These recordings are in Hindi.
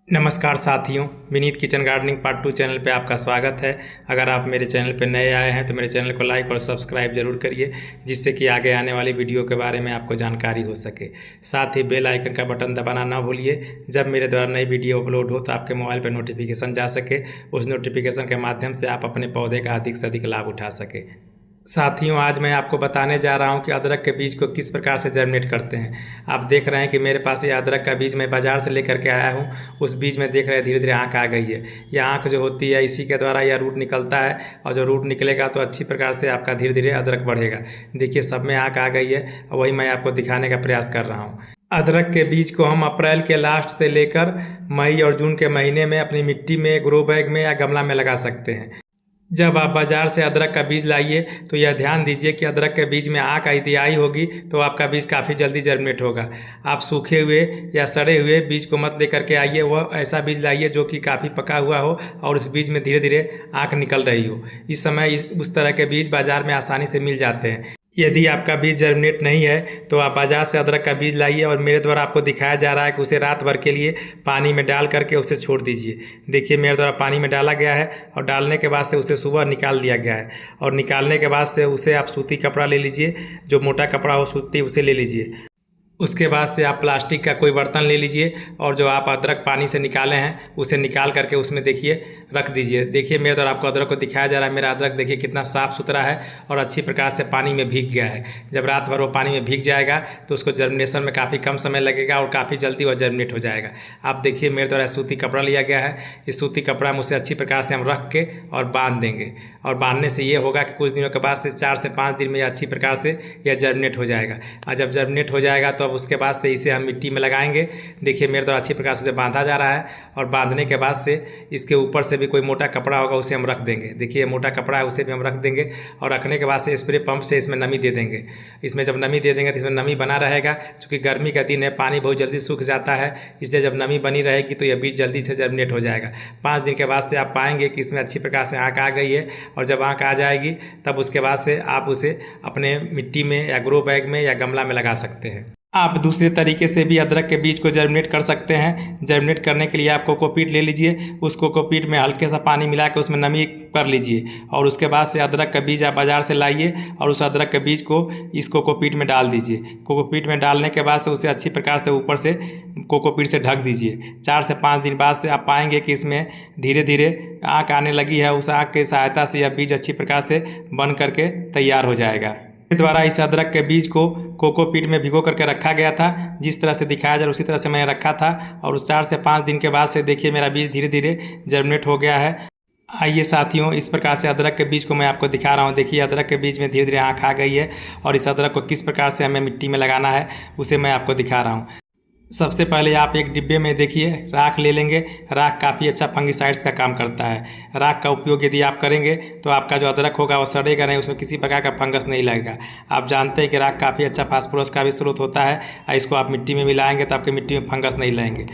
नमस्कार साथियों, Vineet kitchen gardening part 2 channel पे आपका स्वागत है। अगर आप मेरे चैनल पे नए आए हैं तो मेरे चैनल को लाइक और सब्सक्राइब जरूर करिए, जिससे कि आगे आने वाली वीडियो के बारे में आपको जानकारी हो सके। साथ ही बेल आइकन का बटन दबाना ना भूलिए, जब मेरे द्वारा नई वीडियो अपलोड हो तो आपके मोबाइल पर नोटिफिकेशन जा सके। उस नोटिफिकेशन के माध्यम से आप अपने पौधे का अधिक से अधिक लाभ उठा सके। साथियों, आज मैं आपको बताने जा रहा हूं कि अदरक के बीज को किस प्रकार से जर्मिनेट करते हैं। आप देख रहे हैं कि मेरे पास ये अदरक का बीज मैं बाज़ार से लेकर के आया हूं। उस बीज में देख रहे हैं धीरे धीरे आँख आ गई है। यह आँख जो होती है, इसी के द्वारा यह रूट निकलता है, और जो रूट निकलेगा तो अच्छी प्रकार से आपका धीरे धीरे अदरक बढ़ेगा। देखिए, सब में आँख आ गई है, और वही मैं आपको दिखाने का प्रयास कर रहा हूँ। अदरक के बीज को हम अप्रैल के लास्ट से लेकर मई और जून के महीने में अपनी मिट्टी में, ग्रो बैग में या गमला में लगा सकते हैं। जब आप बाज़ार से अदरक का बीज लाइए तो यह ध्यान दीजिए कि अदरक के बीज में आँख यदि आई होगी तो आपका बीज काफ़ी जल्दी जर्मिनेट होगा। आप सूखे हुए या सड़े हुए बीज को मत लेकर के आइए, वह ऐसा बीज लाइए जो कि काफ़ी पका हुआ हो और उस बीज में धीरे धीरे आँख निकल रही हो। इस समय उस तरह के बीज बाज़ार में आसानी से मिल जाते हैं। यदि आपका बीज जर्मिनेट नहीं है तो आप बाज़ार से अदरक का बीज लाइए, और मेरे द्वारा आपको दिखाया जा रहा है कि उसे रात भर के लिए पानी में डाल करके उसे छोड़ दीजिए। देखिए, मेरे द्वारा पानी में डाला गया है, और डालने के बाद से उसे सुबह निकाल दिया गया है। और निकालने के बाद से उसे आप सूती कपड़ा ले लीजिए, जो मोटा कपड़ा हो सूती, उसे ले लीजिए। उसके बाद से आप प्लास्टिक का कोई बर्तन ले लीजिए, और जो आप अदरक पानी से निकाले हैं उसे निकाल करके उसमें देखिए रख दीजिए। देखिए, मेरे द्वारा आपको अदरक को दिखाया जा रहा है। मेरा अदरक देखिए कितना साफ़ सुथरा है और अच्छी प्रकार से पानी में भीग गया है। जब रात भर वो पानी में भीग जाएगा तो उसको जर्मिनेशन में काफ़ी कम समय लगेगा और काफ़ी जल्दी वह जर्मिनेट हो जाएगा। आप देखिए, मेरे द्वारा सूती कपड़ा लिया गया है। इस सूती कपड़ा में उसे अच्छी प्रकार से हम रख के और बांध देंगे, और बांधने से ये होगा कि कुछ दिनों के बाद से 4 से 5 दिन में यह अच्छी प्रकार से यह जर्मिनेट हो जाएगा। और जब जर्मिनेट हो जाएगा तो अब उसके बाद से इसे हम मिट्टी में लगाएंगे। देखिए, मेरे द्वारा अच्छी प्रकार से उसे बांधा जा रहा है, और बांधने के बाद से इसके ऊपर से भी कोई मोटा कपड़ा होगा उसे हम रख देंगे। देखिए, मोटा कपड़ा है उसे भी हम रख देंगे, और रखने के बाद से स्प्रे पंप से इसमें नमी दे देंगे। इसमें जब नमी दे देंगे तो इसमें नमी बना रहेगा। क्योंकि गर्मी का दिन है, पानी बहुत जल्दी सूख जाता है, इसलिए जब नमी बनी रहेगी तो यह बीज जल्दी से जर्मिनेट हो जाएगा। 5 दिन के बाद से आप पाएंगे कि इसमें अच्छी प्रकार से आँख आ गई है, और जब आँख आ जाएगी तब उसके बाद से आप उसे अपने मिट्टी में या ग्रो बैग में या गमला में लगा सकते हैं। आप दूसरे तरीके से भी अदरक के बीज को जर्मिनेट कर सकते हैं। जर्मिनेट करने के लिए आप कोकोपीट ले लीजिए, उस कोकोपीट में हल्के सा पानी मिला के उसमें नमी कर लीजिए, और उसके बाद से अदरक का बीज आप बाज़ार से लाइए और उस अदरक के बीज को इस कोकोपीट में डाल दीजिए। कोकोपीट में डालने के बाद से उसे अच्छी प्रकार से ऊपर से कोकोपीट से ढक दीजिए। 4 से 5 दिन बाद से आप पाएंगे कि इसमें धीरे धीरे आँख आने लगी है। उस आँख की सहायता से यह बीज अच्छी प्रकार से बन करके तैयार हो जाएगा। द्वारा इस अदरक के बीज को कोकोपीट में भिगो करके रखा गया था। जिस तरह से दिखाया जा रहा उसी तरह से मैंने रखा था, और उस 4 से 5 दिन के बाद से देखिए मेरा बीज धीरे धीरे जर्मिनेट हो गया है। आइए साथियों, इस प्रकार से अदरक के बीज को मैं आपको दिखा रहा हूँ। देखिए, अदरक के बीज में धीरे धीरे आँख आ गई है, और इस अदरक को किस प्रकार से हमें मिट्टी में लगाना है उसे मैं आपको दिखा रहा हूँ। सबसे पहले आप एक डिब्बे में देखिए राख ले लेंगे। राख काफ़ी अच्छा फंगिसाइड्स का काम करता है। राख का उपयोग यदि आप करेंगे तो आपका जो अदरक होगा वो सड़ेगा नहीं, उसमें किसी प्रकार का फंगस नहीं लगेगा। आप जानते हैं कि राख काफ़ी अच्छा फास्फोरस का भी स्रोत होता है, और इसको आप मिट्टी में मिलाएंगे तो आपकी मिट्टी में फंगस नहीं लगेंगे।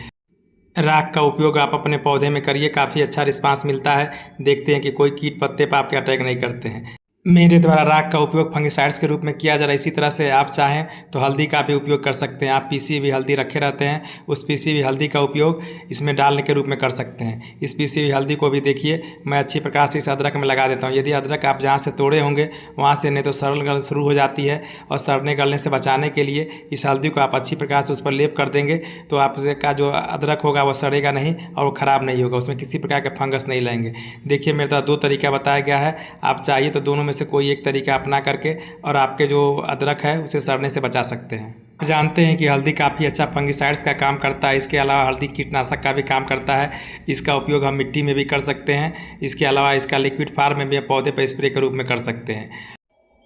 राख का उपयोग आप अपने पौधे में करिए, काफ़ी अच्छा रिस्पांस मिलता है। देखते हैं कि कोई कीट पत्ते पर आपके अटैक नहीं करते हैं। मेरे द्वारा राख का उपयोग फंगिसाइड्स के रूप में किया जा रहा है। इसी तरह से आप चाहें तो हल्दी का भी उपयोग कर सकते हैं। आप पीसी हुई हल्दी रखे रहते हैं, उस पीसी हुई हल्दी का उपयोग इसमें डालने के रूप में कर सकते हैं। इस पीसी हुई हल्दी को भी देखिए मैं अच्छी प्रकार से इस अदरक में लगा देता हूँ। यदि अदरक आप जहाँ से तोड़े होंगे वहाँ से नहीं तो सड़न गलना शुरू हो जाती है, और सड़ने गलने से बचाने के लिए इस हल्दी को आप अच्छी प्रकार से उस पर लेप कर देंगे तो आपका जो अदरक होगा वह सड़ेगा नहीं और वो ख़राब नहीं होगा, उसमें किसी प्रकार के फंगस नहीं लगेंगे। देखिए, मेरे द्वारा 2 तरीका बताया गया है। आप चाहिए तो दोनों में से कोई एक तरीका अपना करके और आपके जो अदरक है उसे सड़ने से बचा सकते हैं। जानते हैं कि हल्दी काफ़ी अच्छा फंगिसाइड्स का काम करता है। इसके अलावा हल्दी कीटनाशक का भी काम करता है। इसका उपयोग हम मिट्टी में भी कर सकते हैं। इसके अलावा इसका लिक्विड फॉर्म में भी पौधे पर स्प्रे के रूप में कर सकते हैं।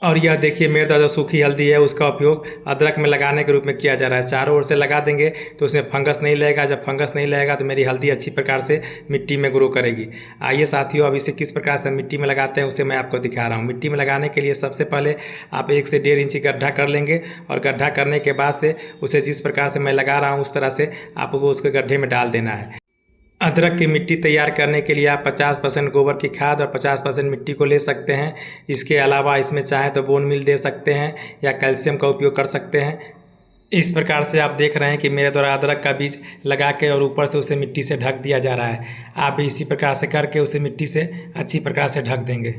और यह देखिए, मेरे द्वारा जो सूखी हल्दी है उसका उपयोग अदरक में लगाने के रूप में किया जा रहा है। चारों ओर से लगा देंगे तो उसमें फंगस नहीं लगेगा। जब फंगस नहीं लगेगा तो मेरी हल्दी अच्छी प्रकार से मिट्टी में ग्रो करेगी। आइए साथियों, अब इसे किस प्रकार से मिट्टी में लगाते हैं उसे मैं आपको दिखा रहा हूँ। मिट्टी में लगाने के लिए सबसे पहले आप 1 से 1.5 इंची गड्ढा कर लेंगे, और गड्ढा करने के बाद से उसे जिस प्रकार से मैं लगा रहा हूँ उस तरह से आपको उसके गड्ढे में डाल देना है। अदरक की मिट्टी तैयार करने के लिए आप 50% गोबर की खाद और 50% मिट्टी को ले सकते हैं। इसके अलावा इसमें चाहें तो बोन मील दे सकते हैं या कैल्शियम का उपयोग कर सकते हैं। इस प्रकार से आप देख रहे हैं कि मेरे द्वारा अदरक का बीज लगा के और ऊपर से उसे मिट्टी से ढक दिया जा रहा है। आप भी इसी प्रकार से करके उसे मिट्टी से अच्छी प्रकार से ढक देंगे।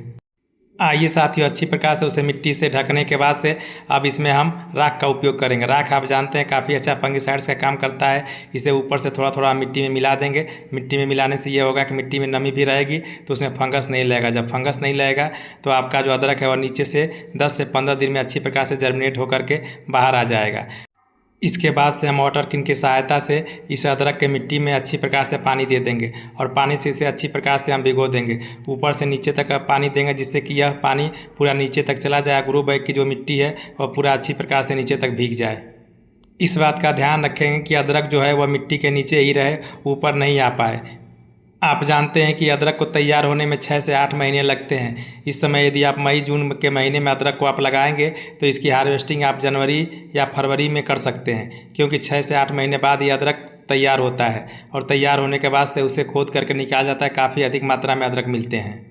आइए साथियों, अच्छी प्रकार से उसे मिट्टी से ढकने के बाद से अब इसमें हम राख का उपयोग करेंगे। राख आप जानते हैं काफ़ी अच्छा फंगिसाइड्स का काम करता है। इसे ऊपर से थोड़ा थोड़ा मिट्टी में मिला देंगे। मिट्टी में मिलाने से ये होगा कि मिट्टी में नमी भी रहेगी तो उसमें फंगस नहीं लगेगा। जब फंगस नहीं लगेगा तो आपका जो अदरक है वह नीचे से 10 से 15 दिन में अच्छी प्रकार से जर्मिनेट होकर के बाहर आ जाएगा। इसके बाद से हम वाटर किन की सहायता से इस अदरक के मिट्टी में अच्छी प्रकार से पानी दे देंगे और पानी से इसे अच्छी प्रकार से हम भिगो देंगे। ऊपर से नीचे तक पानी देंगे जिससे कि यह पानी पूरा नीचे तक चला जाए। ग्रो बैग की जो मिट्टी है वह पूरा अच्छी प्रकार से नीचे तक भीग जाए। इस बात का ध्यान रखेंगे कि अदरक जो है वह मिट्टी के नीचे ही रहे, ऊपर नहीं आ पाए। आप जानते हैं कि अदरक को तैयार होने में 6 से 8 महीने लगते हैं। इस समय यदि आप मई जून के महीने में अदरक को आप लगाएंगे तो इसकी हार्वेस्टिंग आप जनवरी या फरवरी में कर सकते हैं, क्योंकि 6 से 8 महीने बाद ये अदरक तैयार होता है और तैयार होने के बाद से उसे खोद करके निकाला जाता है। काफ़ी अधिक मात्रा में अदरक मिलते हैं।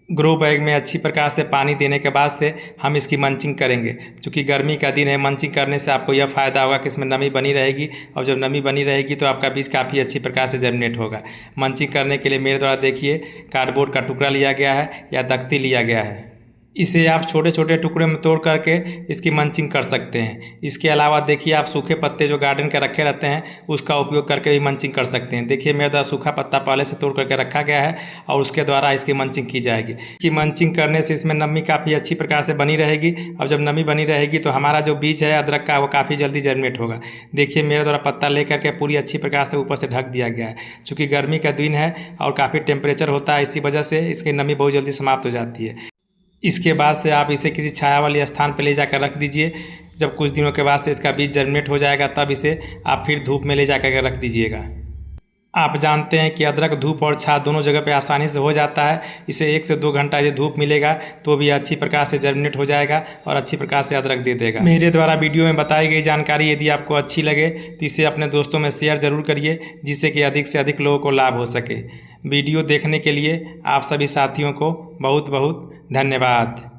ग्रो बैग में अच्छी प्रकार से पानी देने के बाद से हम इसकी मंचिंग करेंगे। क्योंकि गर्मी का दिन है, मंचिंग करने से आपको यह फ़ायदा होगा कि इसमें नमी बनी रहेगी और जब नमी बनी रहेगी तो आपका बीज काफ़ी अच्छी प्रकार से जर्मिनेट होगा। मंचिंग करने के लिए मेरे द्वारा देखिए कार्डबोर्ड का टुकड़ा लिया गया है या दख्ती लिया गया है। इसे आप छोटे छोटे टुकड़े में तोड़ करके इसकी मंचिंग कर सकते हैं। इसके अलावा देखिए आप सूखे पत्ते जो गार्डन के रखे रहते हैं उसका उपयोग करके भी मंचिंग कर सकते हैं। देखिए मेरे द्वारा सूखा पत्ता पहले से तोड़ करके रखा गया है और उसके द्वारा इसकी मंचिंग की जाएगी। इसकी मंचिंग करने से इसमें नमी काफ़ी अच्छी प्रकार से बनी रहेगी और जब नमी बनी रहेगी तो हमारा जो बीज है अदरक का वो काफ़ी जल्दी जर्मिनेट होगा। देखिए मेरे द्वारा पत्ता ले करके पूरी अच्छी प्रकार से ऊपर से ढक दिया गया है। चूँकि गर्मी का दिन है और काफ़ी टेम्परेचर होता है, इसी वजह से इसकी नमी बहुत जल्दी समाप्त हो जाती है। इसके बाद से आप इसे किसी छाया वाले स्थान पर ले जाकर रख दीजिए। जब कुछ दिनों के बाद से इसका बीज जर्मिनेट हो जाएगा तब इसे आप फिर धूप में ले जाकर रख दीजिएगा। आप जानते हैं कि अदरक धूप और छाया दोनों जगह पे आसानी से हो जाता है। इसे 1 से 2 घंटा यदि धूप मिलेगा तो भी अच्छी प्रकार से जर्मिनेट हो जाएगा और अच्छी प्रकार से अदरक दे देगा। मेरे द्वारा वीडियो में बताई गई जानकारी यदि आपको अच्छी लगे तो इसे अपने दोस्तों में शेयर ज़रूर करिए, जिससे कि अधिक से अधिक लोगों को लाभ हो सके। वीडियो देखने के लिए आप सभी साथियों को बहुत बहुत धन्यवाद।